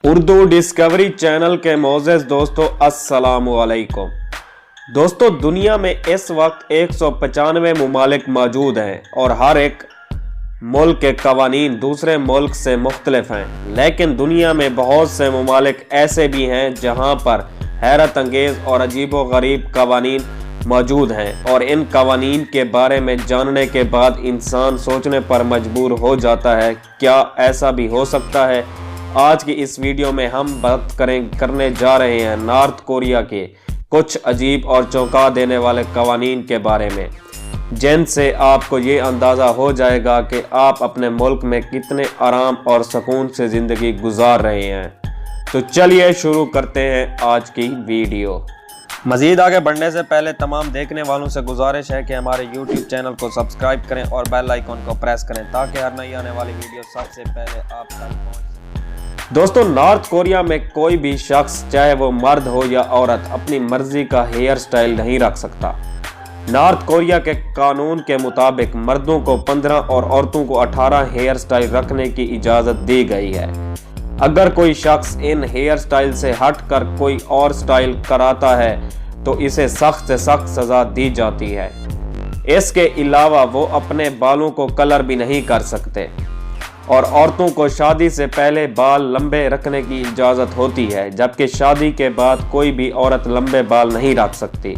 Urdu Discovery channel کے معزز دوستو السلام علیکم۔ دوستو دنیا میں اس وقت 195 ممالک موجود ہیں اور ہر ایک ملک کے قوانین دوسرے ملک سے مختلف ہیں، لیکن دنیا میں بہت سے ممالک ایسے بھی ہیں جہاں پر حیرت انگیز اور عجیب و غریب قوانین موجود ہیں، اور ان قوانین کے بارے میں جاننے کے بعد انسان سوچنے پر مجبور ہو جاتا ہے کیا ایسا بھی ہو سکتا ہے۔ آج کی اس ویڈیو میں ہم بات کرنے جا رہے ہیں نارتھ کوریا کے کچھ عجیب اور چونکا دینے والے قوانین کے بارے میں، جن سے آپ کو یہ اندازہ ہو جائے گا کہ آپ اپنے ملک میں کتنے آرام اور سکون سے زندگی گزار رہے ہیں۔ تو چلیے شروع کرتے ہیں آج کی ویڈیو۔ مزید آگے بڑھنے سے پہلے تمام دیکھنے والوں سے گزارش ہے کہ ہمارے یوٹیوب چینل کو سبسکرائب کریں اور بیل آئیکن کو پریس کریں تاکہ ہر نئی آنے والی ویڈیو سب سے پہلے آپ تک پہنچ سکے۔ دوستو نارتھ کوریا میں کوئی بھی شخص چاہے وہ مرد ہو یا عورت اپنی مرضی کا ہیئر سٹائل نہیں رکھ سکتا۔ نارتھ کوریا کے قانون کے مطابق مردوں کو 15 اور عورتوں کو 18 ہیئر سٹائل رکھنے کی اجازت دی گئی ہے۔ اگر کوئی شخص ان ہیئر سٹائل سے ہٹ کر کوئی اور سٹائل کراتا ہے تو اسے سخت سے سخت سزا دی جاتی ہے۔ اس کے علاوہ وہ اپنے بالوں کو کلر بھی نہیں کر سکتے، اور عورتوں کو شادی سے پہلے بال لمبے رکھنے کی اجازت ہوتی ہے، جبکہ شادی کے بعد کوئی بھی عورت لمبے بال نہیں رکھ سکتی۔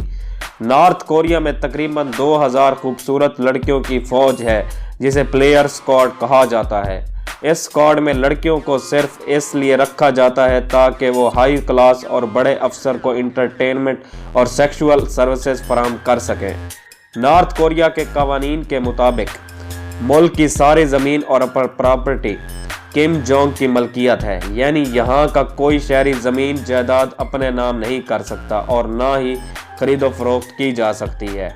نارتھ کوریا میں تقریباً 2000 خوبصورت لڑکیوں کی فوج ہے جسے پلیئر اسکواڈ کہا جاتا ہے۔ اس اسکواڈ میں لڑکیوں کو صرف اس لیے رکھا جاتا ہے تاکہ وہ ہائی کلاس اور بڑے افسر کو انٹرٹینمنٹ اور سیکشول سروسز فراہم کر سکیں۔ نارتھ کوریا کے قوانین کے مطابق ملک کی ساری زمین اور پراپرٹی کم جونگ کی ملکیت ہے، یعنی یہاں کا کوئی شہری زمین جائیداد اپنے نام نہیں کر سکتا اور نہ ہی خرید و فروخت کی جا سکتی ہے۔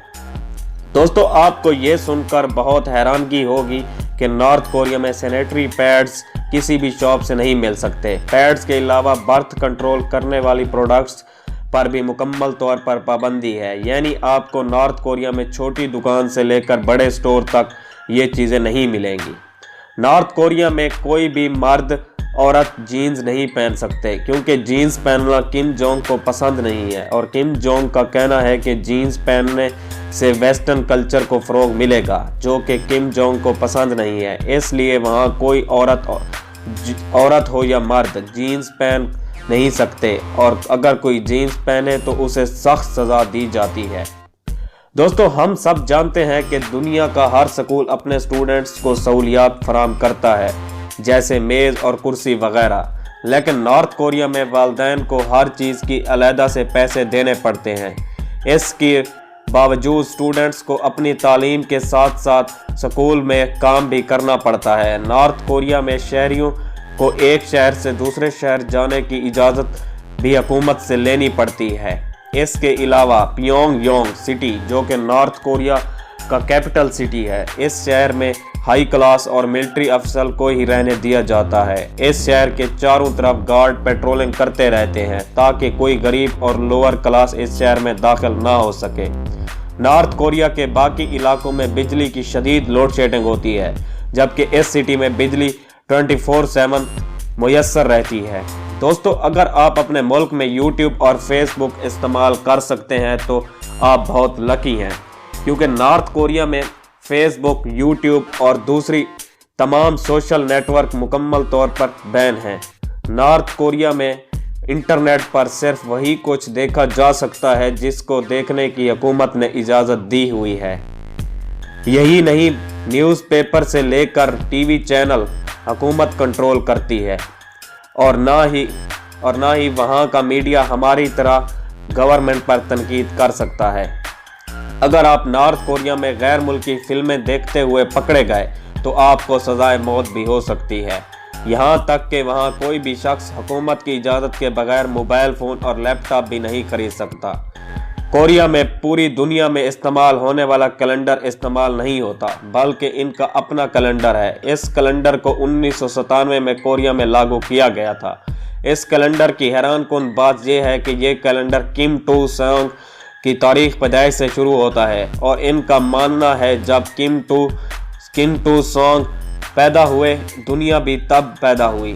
دوستو آپ کو یہ سن کر بہت حیرانگی ہوگی کہ نارتھ کوریا میں سینیٹری پیڈز کسی بھی شاپ سے نہیں مل سکتے۔ پیڈز کے علاوہ برتھ کنٹرول کرنے والی پروڈکٹس پر بھی مکمل طور پر پابندی ہے، یعنی آپ کو نارتھ کوریا میں چھوٹی دکان سے لے کر بڑے سٹور تک یہ چیزیں نہیں ملیں گی۔ نارتھ کوریا میں کوئی بھی مرد عورت جینز نہیں پہن سکتے کیونکہ جینز پہننا کم جونگ کو پسند نہیں ہے، اور کم جونگ کا کہنا ہے کہ جینز پہننے سے ویسٹرن کلچر کو فروغ ملے گا جو کہ کم جونگ کو پسند نہیں ہے، اس لیے وہاں کوئی عورت ہو یا مرد جینز پہن نہیں سکتے، اور اگر کوئی جینز پہنے تو اسے سخت سزا دی جاتی ہے۔ دوستو ہم سب جانتے ہیں کہ دنیا کا ہر سکول اپنے اسٹوڈنٹس کو سہولیات فراہم کرتا ہے جیسے میز اور کرسی وغیرہ، لیکن نارتھ کوریا میں والدین کو ہر چیز کی علیحدہ سے پیسے دینے پڑتے ہیں۔ اس کے باوجود اسٹوڈنٹس کو اپنی تعلیم کے ساتھ ساتھ سکول میں کام بھی کرنا پڑتا ہے۔ نارتھ کوریا میں شہریوں کو ایک شہر سے دوسرے شہر جانے کی اجازت بھی حکومت سے لینی پڑتی ہے۔ اس کے علاوہ پیونگ یونگ سٹی جو کہ نارتھ کوریا کا کیپٹل سٹی ہے، اس شہر میں ہائی کلاس اور ملٹری افسر کو ہی رہنے دیا جاتا ہے۔ اس شہر کے چاروں طرف گارڈ پیٹرولنگ کرتے رہتے ہیں تاکہ کوئی غریب اور لوور کلاس اس شہر میں داخل نہ ہو سکے۔ نارتھ کوریا کے باقی علاقوں میں بجلی کی شدید لوڈ شیڈنگ ہوتی ہے، جبکہ اس سٹی میں بجلی 24/7 میسر رہتی ہے۔ دوستو اگر آپ اپنے ملک میں یوٹیوب اور فیس بک استعمال کر سکتے ہیں تو آپ بہت لکی ہیں، کیونکہ نارتھ کوریا میں فیس بک، یوٹیوب اور دوسری تمام سوشل نیٹ ورک مکمل طور پر بین ہیں۔ نارتھ کوریا میں انٹرنیٹ پر صرف وہی کچھ دیکھا جا سکتا ہے جس کو دیکھنے کی حکومت نے اجازت دی ہوئی ہے۔ یہی نہیں، نیوز پیپر سے لے کر ٹی وی چینل حکومت کنٹرول کرتی ہے، اور نہ ہی وہاں کا میڈیا ہماری طرح گورنمنٹ پر تنقید کر سکتا ہے۔ اگر آپ نارتھ کوریا میں غیر ملکی فلمیں دیکھتے ہوئے پکڑے گئے تو آپ کو سزائے موت بھی ہو سکتی ہے۔ یہاں تک کہ وہاں کوئی بھی شخص حکومت کی اجازت کے بغیر موبائل فون اور لیپ ٹاپ بھی نہیں خرید سکتا۔ کوریا میں پوری دنیا میں استعمال ہونے والا کیلنڈر استعمال نہیں ہوتا، بلکہ ان کا اپنا کیلنڈر ہے۔ اس کیلنڈر کو 1997 میں کوریا میں لاگو کیا گیا تھا۔ اس کیلنڈر کی حیران کن بات یہ ہے کہ یہ کیلنڈر کم ٹو سونگ کی تاریخ پیدائش سے شروع ہوتا ہے، اور ان کا ماننا ہے جب کم ٹو سونگ پیدا ہوئے دنیا بھی تب پیدا ہوئی۔